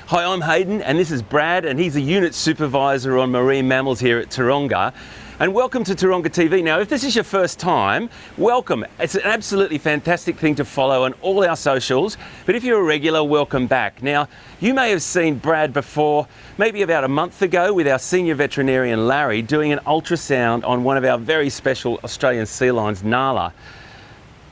Hi, I'm Hayden, and this is Brad, and he's a unit supervisor on marine mammals here at Taronga. And welcome to Taronga TV. Now, if this is your first time, welcome. It's an absolutely fantastic thing to follow on all our socials, but if you're a regular, welcome back. Now, you may have seen Brad before, maybe about a month ago, with our senior veterinarian Larry doing an ultrasound on one of our very special Australian sea lions, Nala.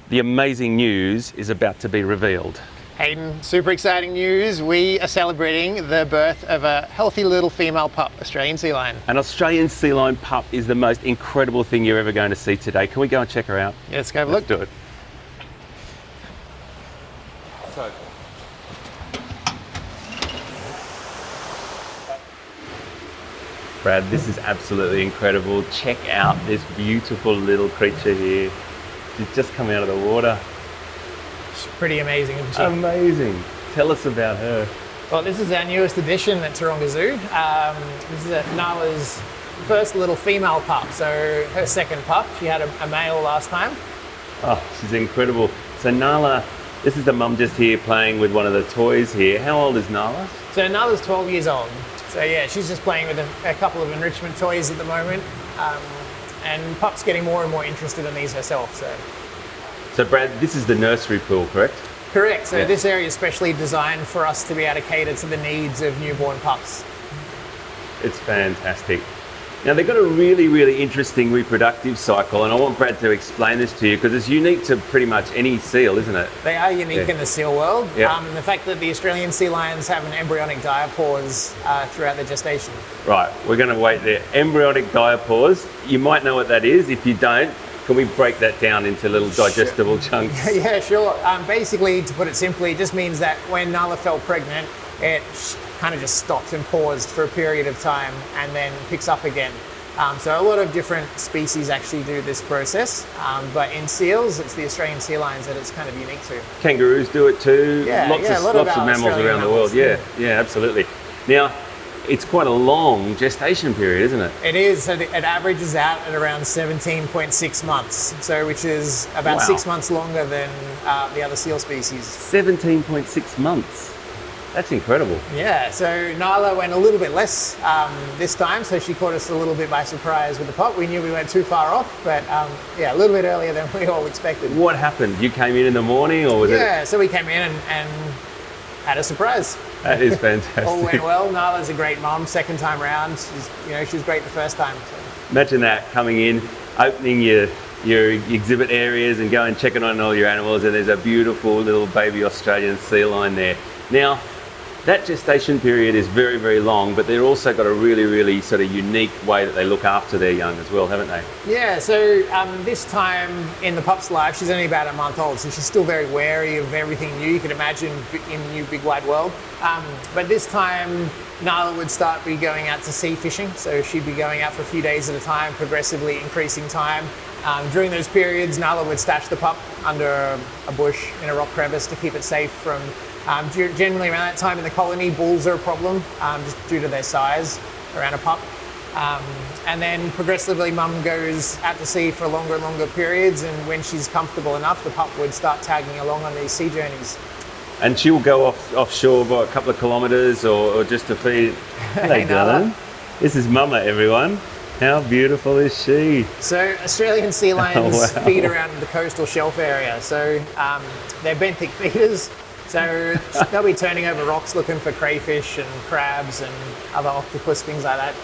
The amazing news is about to be revealed. Hayden, super exciting news. We are celebrating the birth of a healthy little female pup, Australian sea lion. An Australian sea lion pup is the most incredible thing you're ever going to see today. Can we go and check her out? Yeah, let's go have a look. Let's do it. So, Brad, this is absolutely incredible. Check out this beautiful little creature here. She's just come out of the water. She's pretty amazing, isn't she? Amazing. Tell us about her. Well, this is our newest addition at Taronga Zoo. This is Nala's first little female pup, so her second pup. She had a male last time. Oh, she's incredible. So Nala, this is the mum just here playing with one of the toys here. How old is Nala? So Nala's 12 years old. So yeah, she's just playing with a couple of enrichment toys at the moment. And Pup's getting more and more interested in these herself. So Brad, this is the nursery pool, correct? Correct. So This area is specially designed for us to be able to cater to the needs of newborn pups. It's fantastic. Now they've got a really, really interesting reproductive cycle, and I want Brad to explain this to you because it's unique to pretty much any seal, isn't it? They are unique in the seal world. Yeah. The fact that the Australian sea lions have an embryonic diapause throughout their gestation. Right, we're going to wait there. Embryonic diapause, you might know what that is. If you don't, can we break that down into little digestible chunks? Yeah, sure. Basically, to put it simply, it just means that when Nala fell pregnant, it kind of just stopped and paused for a period of time and then picks up again. So a lot of different species actually do this process, but in seals, it's the Australian sea lions that it's kind of unique to. Kangaroos do it too. Yeah, lots of mammals around the world. Yeah, absolutely. Now, it's quite a long gestation period, isn't it? It is. So it averages out at around 17.6 months, so which is about 6 months longer than the other seal species. 17.6 months. That's incredible. Yeah, so Nala went a little bit less this time, so she caught us a little bit by surprise with the pup. We knew we weren't too far off, but yeah, a little bit earlier than we all expected. What happened? You came in the morning, or was it? Yeah, so we came in and had a surprise. That is fantastic. All went well. Nala's a great mom. Second time round, she was great the first time. So. Imagine that, coming in, opening your exhibit areas and going checking on all your animals, and there's a beautiful little baby Australian sea lion there. Now, that gestation period is very, very long, but they've also got a really, really sort of unique way that they look after their young as well, haven't they? Yeah, so this time in the pup's life, she's only about a month old, so she's still very wary of everything new you can imagine in the new big wide world. But this time, Nala would start going out to sea fishing, so she'd be going out for a few days at a time, progressively increasing time. During those periods, Nala would stash the pup under a bush in a rock crevice to keep it safe from generally around that time in the colony, bulls are a problem just due to their size around a pup. And then progressively mum goes out to sea for longer and longer periods, and when she's comfortable enough, the pup would start tagging along on these sea journeys. And she'll go offshore by a couple of kilometres or just to feed. Hey darling, this is Mama, everyone. How beautiful is she? So Australian sea lions feed around the coastal shelf area, so they're benthic feeders. So they'll be turning over rocks looking for crayfish and crabs and other octopus, things like that.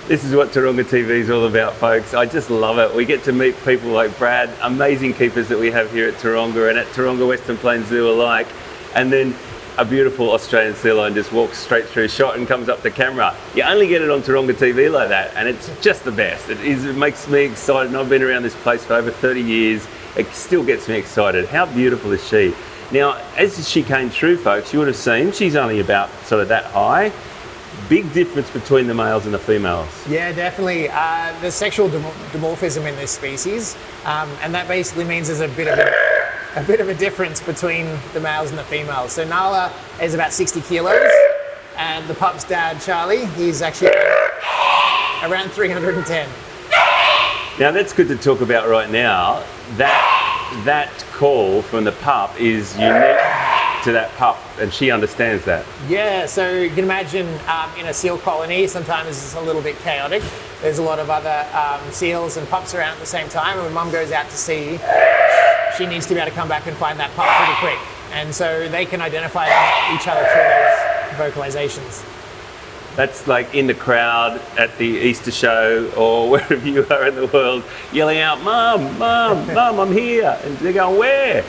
This is what Taronga TV is all about, folks. I just love it. We get to meet people like Brad, amazing keepers that we have here at Taronga and at Taronga Western Plains Zoo alike. And then a beautiful Australian sea lion just walks straight through shot and comes up to camera. You only get it on Taronga TV like that, and it's just the best. It makes me excited, and I've been around this place for over 30 years. It still gets me excited. How beautiful is she? Now, as she came through, folks, you would have seen she's only about sort of that high. Big difference between the males and the females. Yeah, definitely. There's sexual dimorphism in this species, and that basically means there's a bit of a difference between the males and the females. So Nala is about 60 kilos, and the pup's dad, Charlie, he's actually around 310. Now, that's good to talk about right now. That call from the pup is unique. to that pup, and she understands that. Yeah, so you can imagine in a seal colony, sometimes it's a little bit chaotic. There's a lot of other seals and pups around at the same time, and when mum goes out to sea, she needs to be able to come back and find that pup pretty quick. And so they can identify each other through those vocalizations. That's like in the crowd at the Easter show or wherever you are in the world, yelling out, "Mum, Mum, Mum, I'm here." And they're going, "Where?"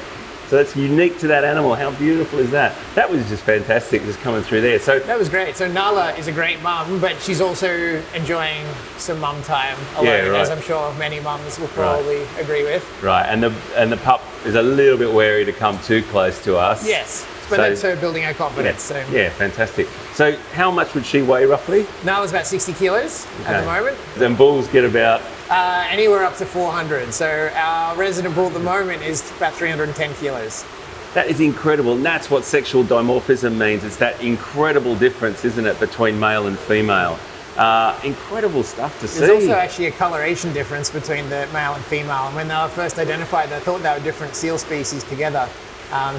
So that's unique to that animal. How beautiful is that? That was just fantastic, just coming through there. So that was great. So Nala is a great mum, but she's also enjoying some mum time alone, Yeah, right. as I'm sure many mums will probably agree with. Right, and the pup is a little bit wary to come too close to us. Yes, but that's her building her confidence. So. Yeah, fantastic. So how much would she weigh roughly? Nala's about 60 kilos at the moment. Then bulls get about? Anywhere up to 400. So our resident bull at the moment is about 310 kilos. That is incredible, and that's what sexual dimorphism means. It's that incredible difference, isn't it, between male and female. Incredible stuff to see. There's also actually a coloration difference between the male and female, and when they were first identified, they thought they were different seal species together.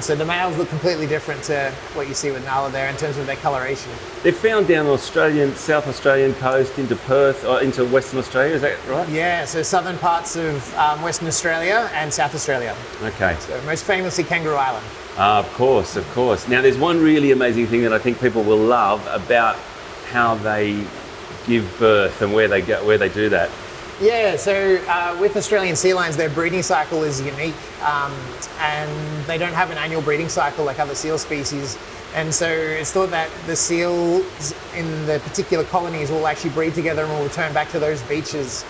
So the males look completely different to what you see with Nala there in terms of their coloration. They're found down the South Australian coast into Perth, or into Western Australia, is that right? Yeah, so southern parts of Western Australia and South Australia. Okay. So most famously Kangaroo Island. Of course, of course. Now there's one really amazing thing that I think people will love about how they give birth and where they do that. Yeah, so with Australian sea lions, their breeding cycle is unique, and they don't have an annual breeding cycle like other seal species. And so it's thought that the seals in the particular colonies will actually breed together and will return back to those beaches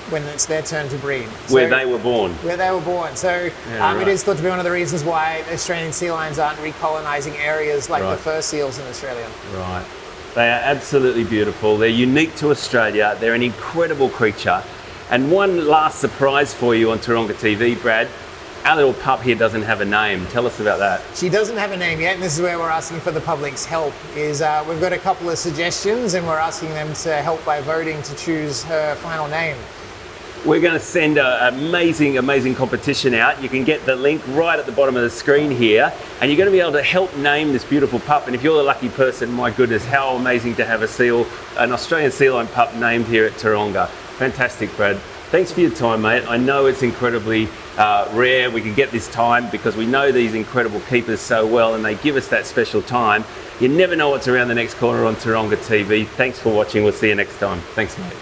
when it's their turn to breed. Where they were born. Where they were born. So right. It is thought to be one of the reasons why Australian sea lions aren't recolonising areas like the fur seals in Australia. Right. They are absolutely beautiful. They're unique to Australia. They're an incredible creature. And one last surprise for you on Taronga TV, Brad. Our little pup here doesn't have a name. Tell us about that. She doesn't have a name yet, and this is where we're asking for the public's help. We've got a couple of suggestions, and we're asking them to help by voting to choose her final name. We're going to send an amazing competition out. You can get the link right at the bottom of the screen here, and you're going to be able to help name this beautiful pup. And if you're the lucky person, my goodness, how amazing to have an Australian sea lion pup named here at Taronga. Fantastic, Brad. Thanks for your time, mate. I know it's incredibly rare we can get this time because we know these incredible keepers so well, and they give us that special time. You never know what's around the next corner on Taronga TV. Thanks for watching. We'll see you next time. Thanks, mate.